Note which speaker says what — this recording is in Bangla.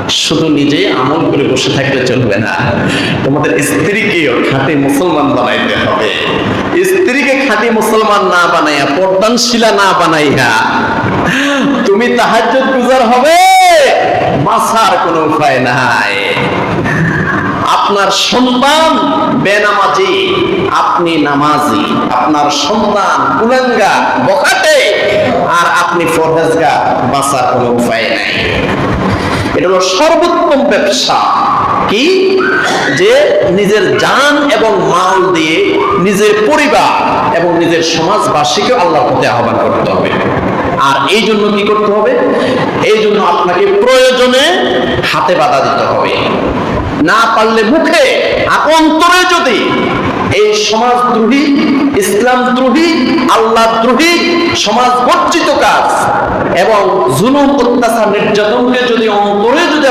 Speaker 1: শুধু নিজে আমল করে বসে থাকলে চলবে না, তোমাদের স্ত্রীকেও খাঁটি মুসলমান বানাইতে হবে। স্ত্রীকে খাঁটি মুসলমান না বানাইয়া, পর্দানশীলা না বানাইয়া তুমি তাহাজ্জুদ গুজার হবে, বাঁচার কোনো উপায় নাই। আপনার সন্তান বেনামাজি, আপনি নামাজি, আপনার সন্তান কুলাঙ্গা বখাটে, আর আপনি ফরহেজগার, বাঁচার কোনো উপায় নাই। এটা হলো সর্বোত্তম ব্যবসা। কি? যে নিজের জান এবং মাল দিয়ে নিজের পরিবার এবং নিজের সমাজবাসীকে আল্লাহর পথে আহ্বান করতে হবে। আর এই জন্য কি করতে হবে? এই জন্য আপনাকে প্রয়োজনে হাতে বাধা দিতে হবে, না পারলে মুখে, আর অন্তরে যদি এই সমাজদ্রোহী, ইসলাম দ্রোহী, আল্লাহ দ্রোহী, সমাজ বর্জিত কাজ এবং জুলুম, অত্যাচার, নির্যাতনকে যদি অন্তরে যদি